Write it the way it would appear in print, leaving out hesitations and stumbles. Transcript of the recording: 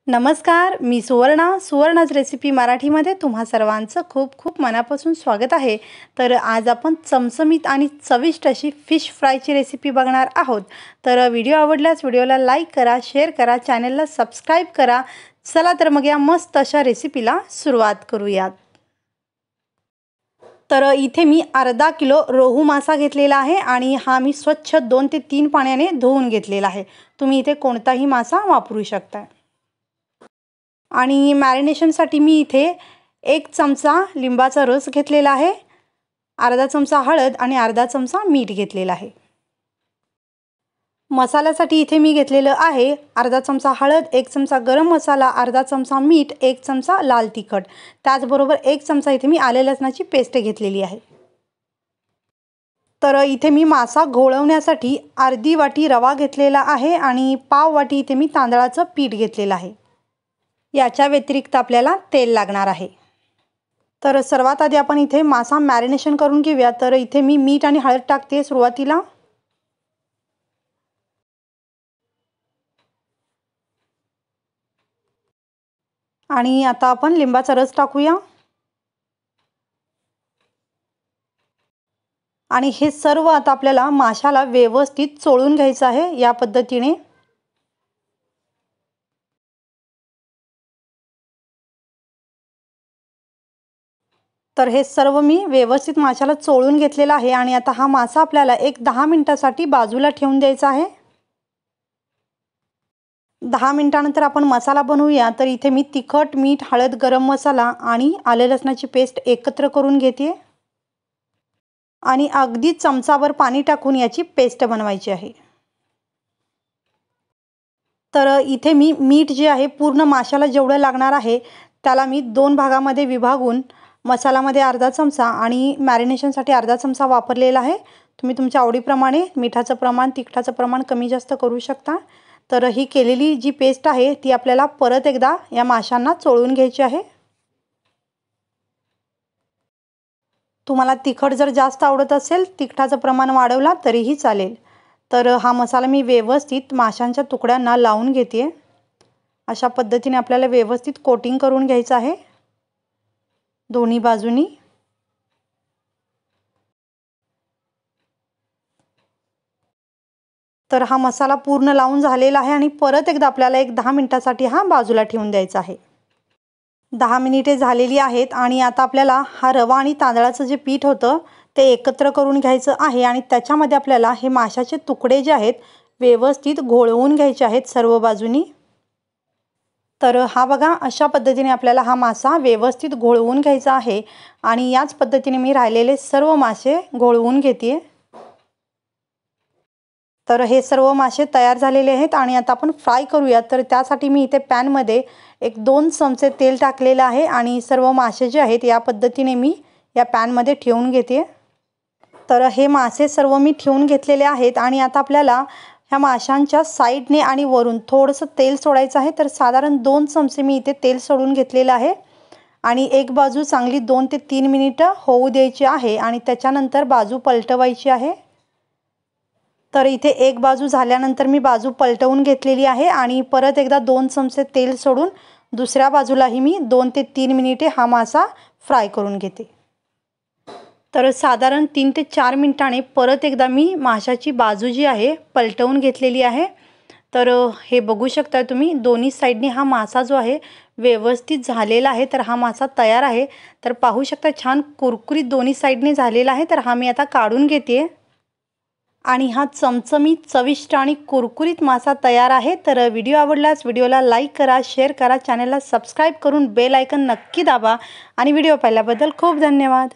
नमस्कार, मी सुवर्णाच रेसिपी मराठीमध्ये तुम्हा सर्वांचं खूप खूप मनापासून स्वागत आहे। तर आज आपण चमचमीत आणि चविष्ट अशी फिश फ्रायची रेसिपी बघणार आहोत। तर व्हिडिओ आवडल्यास व्हिडिओला लाईक करा, शेअर करा, चॅनलला सबस्क्राइब करा। चला तर मग या मस्त अशा रेसिपीला सुरुवात करूयात। तर इथे मी अर्धा किलो रोहू मासा घेतलेला आहे आणि हा मी स्वच्छ 2 ते 3 पाण्याने धुवून घेतलेला आहे। तुम्ही इथे कोणताही मासा वापरू शकता। आणि मॅरिनेशनसाठी मी इथे 1 चमचा लिंबाचा रस घेतलेला आहे, अर्धा चमचा हळद आणि अर्धा चमचा मीठ घेतलेला आहे। मसाल्यासाठी इथे मी घेतलेलं आहे अर्धा चमचा हळद, 1 चमचा गरम मसाला, अर्धा चमचा मीठ, 1 चमचा लाल तिखट, त्याचबरोबर 1 चमचा इथे मी आले लसणाची पेस्ट घेतलेली आहे। तर इथे मी मासा घोळवण्यासाठी अर्धी वाटी रवा घेतलेला आहे आणि पाव वाटी इथे मी तांदळाचं पीठ घेतलेलं आहे। याच्या व्यतिरिक्त आपल्याला तेल लागणार आहे। तर सर्वात आधी आपण इथे मासा मॅरिनेशन करून घेऊया। तर इथे मी मीठ आणि हळद टाकते सुरुवातीला। आणि आता आपण लिंबाचा रस टाकूया। आणि हे सर्व आता आपल्याला माशाला व्यवस्थित चोळून घ्यायचं आहे या पद्धतीने। तर हे सर्व मी व्यवस्थित माशाला चोळून घेतलेला आहे आणि आता हा मासा आपल्याला 10 मिनिटांसाठी बाजूला ठेवून द्यायचा आहे। 10 मिनिटांनंतर आपण मसाला बनवूया। तर इथे मी तिखट, मीठ, हळद, गरम मसाला आणि आले लसणाची पेस्ट एकत्र करून घेते आणि अगदी चमचाभर पाणी टाकून याची पेस्ट बनवायची आहे। तर इथे मी मीठ जे आहे पूर्ण माशाला जेवढं लागणार आहे त्याला मी 2 भागामध्ये विभागून मसाल्यामध्ये अर्धा चमचा आणि मॅरिनेशनसाठी अर्धा चमचा वापरलेला आहे। तुम्ही तुमच्या आवडीप्रमाणे मिठाचं प्रमाण, तिखटाचं प्रमाण कमी जास्त करू शकता। तर ही केलेली जी पेस्ट आहे ती आपल्याला परत एकदा या माशांना चोळून घ्यायची आहे। तुम्हाला तिखट जर जास्त आवडत असेल, तिखटाचं प्रमाण वाढवला तरीही चालेल। तर हा मसाला मी व्यवस्थित माशांच्या तुकड्यांना लावून घेते। अशा पद्धतीने आपल्याला व्यवस्थित कोटिंग करून घ्यायचं आहे दोन्ही बाजूनी। तर हा मसाला पूर्ण लावून झालेला आहे आणि परत एकदा आपल्याला 10 मिनिटांसाठी हा बाजूला ठेवून द्यायचा आहे। 10 मिनिटे झालेली आहेत आणि आता आपल्याला हा रवा आणि तांदळाचं जे पीठ होतं ते एकत्र करून घ्यायचं आहे आणि त्याच्यामध्ये आपल्याला हे माशाचे तुकडे जे आहेत व्यवस्थित घोळवून घ्यायचे आहेत सर्व बाजूनी। तर हा बघा, अशा पद्धतीने आपल्याला हा मासा व्यवस्थित घोळवून घ्यायचा आहे आणि याच पद्धतीने मी राहिलेले सर्व मासे घोळवून घेते। तर हे सर्व मासे तयार झालेले आहेत आणि आता आपण फ्राय करूया। तर त्यासाठी मी इथे पॅन मध्ये 1-2 चमचे तेल टाकलेलं आहे आणि सर्व मासे जे आहेत या पद्धतीने मी या पॅन मध्ये ठेवून घेते। तर हे मासे सर्व मी ठेवून घेतलेले आहेत आणि आता आपल्याला ह्या माशांच्या साइडने आणि वरून थोडंसं तेल सोडायचं आहे। तर साधारण 2 चमचे मी इथे तेल सोडून घेतलेलं आहे आणि एक बाजू चांगली 2 ते 3 मिनिटं होऊ द्यायची आहे आणि त्याच्यानंतर बाजू पलटवायची आहे। तर इथे एक बाजू झाल्यानंतर मी बाजू पलटवून घेतलेली आहे आणि परत एकदा 2 चमचे तेल सोडून दुसऱ्या बाजूलाही मी 2 ते 3 मिनिटे हा मासा फ्राय करून घेते। तर साधारण 3 ते 4 मिनिटांनी परत एकदा मी माशाची बाजू जी आहे पलटवून घेतलेली आहे। तर हे बघू शकता तुम्ही दोन्ही साइडनी हा मासा जो आहे व्यवस्थित झालेला आहे। तर हा मासा तयार आहे। तर पाहू शकता छान कुरकुरीत दोन्ही साइडने झालेला आहे। तर हा मी आता काढून घेते आणि हा चमचमीत, चविष्ट आणि कुरकुरीत मासा तयार आहे। तर व्हिडिओ आवडल्यास व्हिडिओला लाईक करा, शेअर करा, चॅनलला सबस्क्राइब करून बेल आयकॉन नक्की दाबा आणि व्हिडिओ पाहिल्याबद्दल खूप धन्यवाद।